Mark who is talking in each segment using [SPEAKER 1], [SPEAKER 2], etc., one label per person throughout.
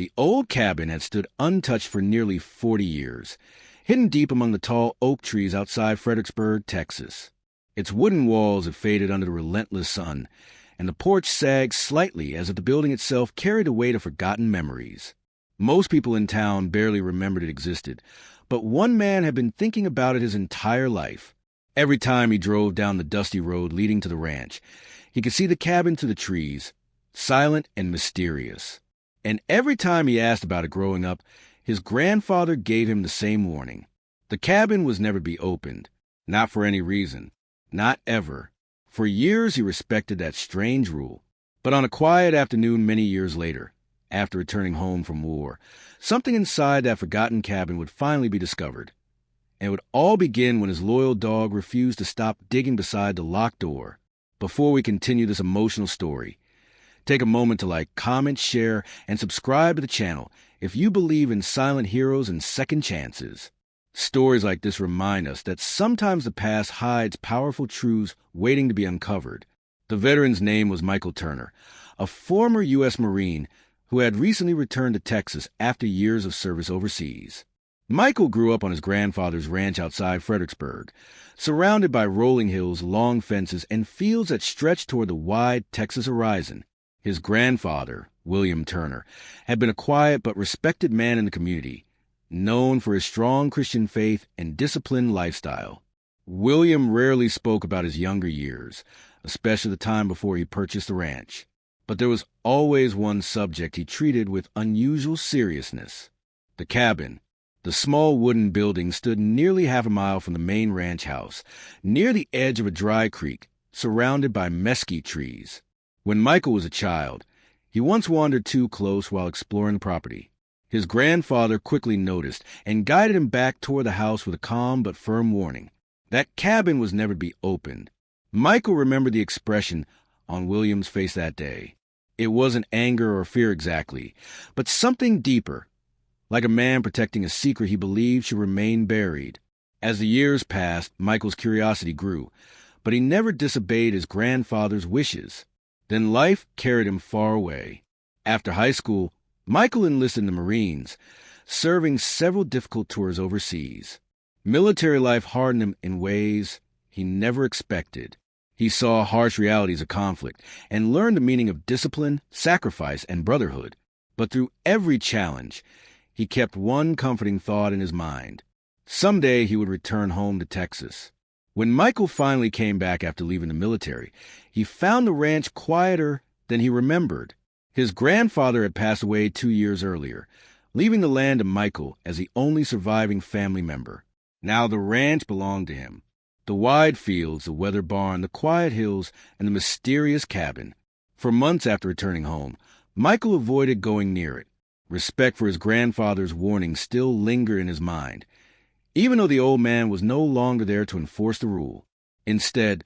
[SPEAKER 1] The old cabin had stood untouched for nearly 40 years, hidden deep among the tall oak trees outside Fredericksburg, Texas. Its wooden walls had faded under the relentless sun, and the porch sagged slightly as if the building itself carried a weight of forgotten memories. Most people in town barely remembered it existed, but one man had been thinking about it his entire life. Every time he drove down the dusty road leading to the ranch, he could see the cabin through the trees, silent and mysterious. And every time he asked about it growing up, his grandfather gave him the same warning. The cabin was never to be opened, not for any reason, not ever. For years he respected that strange rule. But on a quiet afternoon many years later, after returning home from war, something inside that forgotten cabin would finally be discovered. And it would all begin when his loyal dog refused to stop digging beside the locked door. Before we continue this emotional story, take a moment to like, comment, share, and subscribe to the channel if you believe in silent heroes and second chances. Stories like this remind us that sometimes the past hides powerful truths waiting to be uncovered. The veteran's name was Michael Turner, a former U.S. Marine who had recently returned to Texas after years of service overseas. Michael grew up on his grandfather's ranch outside Fredericksburg, surrounded by rolling hills, long fences, and fields that stretched toward the wide Texas horizon. His grandfather, William Turner, had been a quiet but respected man in the community, known for his strong Christian faith and disciplined lifestyle. William rarely spoke about his younger years, especially the time before he purchased the ranch. But there was always one subject he treated with unusual seriousness: the cabin. The small wooden building stood nearly half a mile from the main ranch house, near the edge of a dry creek, surrounded by mesquite trees. When Michael was a child, he once wandered too close while exploring the property. His grandfather quickly noticed and guided him back toward the house with a calm but firm warning. That cabin was never to be opened. Michael remembered the expression on William's face that day. It wasn't anger or fear exactly, but something deeper, like a man protecting a secret he believed should remain buried. As the years passed, Michael's curiosity grew, but he never disobeyed his grandfather's wishes. Then life carried him far away. After high school, Michael enlisted in the Marines, serving several difficult tours overseas. Military life hardened him in ways he never expected. He saw harsh realities of conflict and learned the meaning of discipline, sacrifice, and brotherhood. But through every challenge, he kept one comforting thought in his mind. Someday he would return home to Texas. When Michael finally came back after leaving the military, he found the ranch quieter than he remembered. His grandfather had passed away 2 years earlier, leaving the land to Michael as the only surviving family member. Now the ranch belonged to him. The wide fields, the weather barn, the quiet hills, and the mysterious cabin. For months after returning home, Michael avoided going near it. Respect for his grandfather's warning still lingered in his mind, even though the old man was no longer there to enforce the rule. Instead,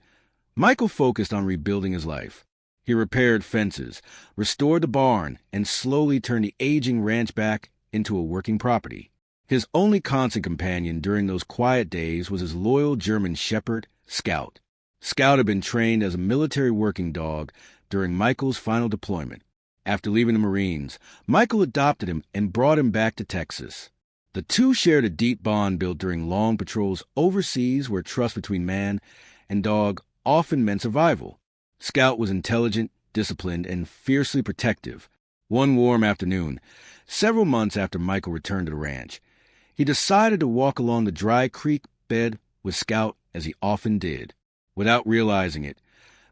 [SPEAKER 1] Michael focused on rebuilding his life. He repaired fences, restored the barn, and slowly turned the aging ranch back into a working property. His only constant companion during those quiet days was his loyal German shepherd, Scout. Scout had been trained as a military working dog during Michael's final deployment. After leaving the Marines, Michael adopted him and brought him back to Texas. The two shared a deep bond built during long patrols overseas where trust between man and dog often meant survival. Scout was intelligent, disciplined, and fiercely protective. One warm afternoon, several months after Michael returned to the ranch, he decided to walk along the dry creek bed with Scout as he often did. Without realizing it,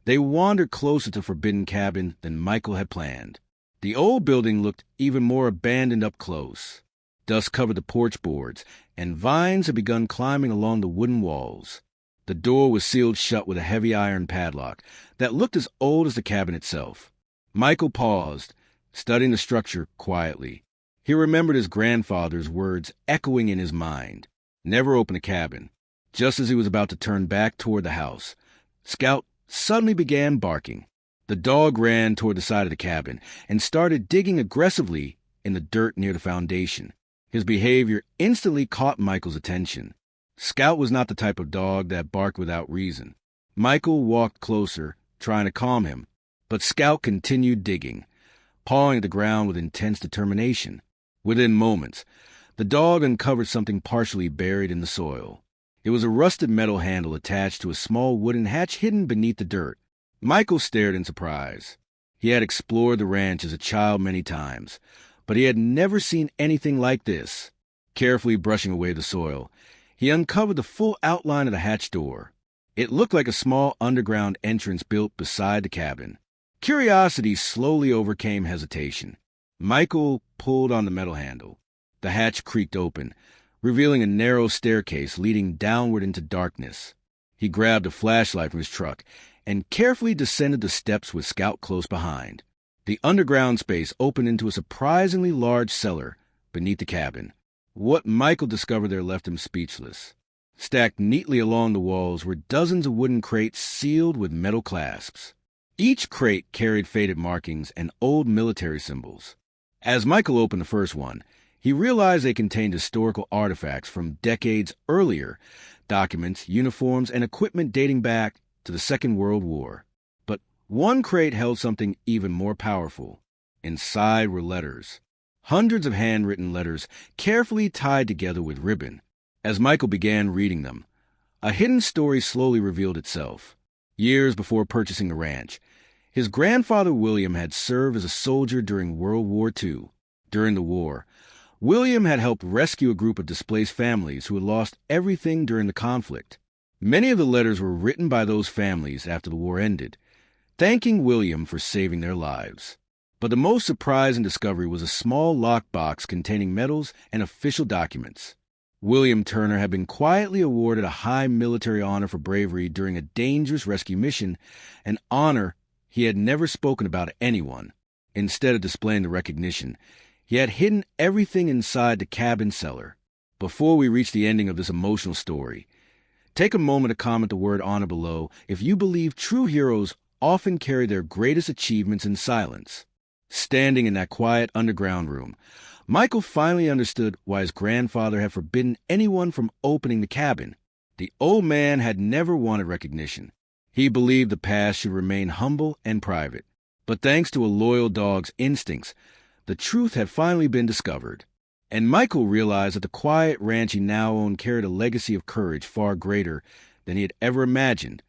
[SPEAKER 1] they wandered closer to the forbidden cabin than Michael had planned. The old building looked even more abandoned up close. Dust covered the porch boards, and vines had begun climbing along the wooden walls. The door was sealed shut with a heavy iron padlock that looked as old as the cabin itself. Michael paused, studying the structure quietly. He remembered his grandfather's words echoing in his mind. Never open a cabin. Just as he was about to turn back toward the house, Scout suddenly began barking. The dog ran toward the side of the cabin and started digging aggressively in the dirt near the foundation. His behavior instantly caught Michael's attention. Scout was not the type of dog that barked without reason. Michael walked closer, trying to calm him, but Scout continued digging. pawing at the ground with intense determination. Within moments, the dog uncovered something partially buried in the soil. It was a rusted metal handle attached to a small wooden hatch hidden beneath the dirt. Michael stared in surprise. He had explored the ranch as a child many times, but he had never seen anything like this. Carefully brushing away the soil, he uncovered the full outline of the hatch door. It looked like a small underground entrance built beside the cabin. Curiosity slowly overcame hesitation. Michael pulled on the metal handle. The hatch creaked open, revealing a narrow staircase leading downward into darkness. He grabbed a flashlight from his truck and carefully descended the steps with Scout close behind. The underground space opened into a surprisingly large cellar beneath the cabin. What Michael discovered there left him speechless. Stacked neatly along the walls were dozens of wooden crates sealed with metal clasps. Each crate carried faded markings and old military symbols. As Michael opened the first one, he realized they contained historical artifacts from decades earlier, documents, uniforms, and equipment dating back to the Second World War. But one crate held something even more powerful. Inside were letters. Hundreds of handwritten letters carefully tied together with ribbon. As Michael began reading them, a hidden story slowly revealed itself. Years before purchasing the ranch, his grandfather William had served as a soldier during World War II. During the war, William had helped rescue a group of displaced families who had lost everything during the conflict. Many of the letters were written by those families after the war ended, thanking William for saving their lives. But the most surprising discovery was a small locked box containing medals and official documents. William Turner had been quietly awarded a high military honor for bravery during a dangerous rescue mission, an honor he had never spoken about to anyone. Instead of displaying the recognition, he had hidden everything inside the cabin cellar. Before we reach the ending of this emotional story, take a moment to comment the word honor below if you believe true heroes often carry their greatest achievements in silence. Standing in that quiet underground room, Michael finally understood why his grandfather had forbidden anyone from opening the cabin. The old man had never wanted recognition. He believed the past should remain humble and private. But thanks to a loyal dog's instincts, the truth had finally been discovered. And Michael realized that the quiet ranch he now owned carried a legacy of courage far greater than he had ever imagined.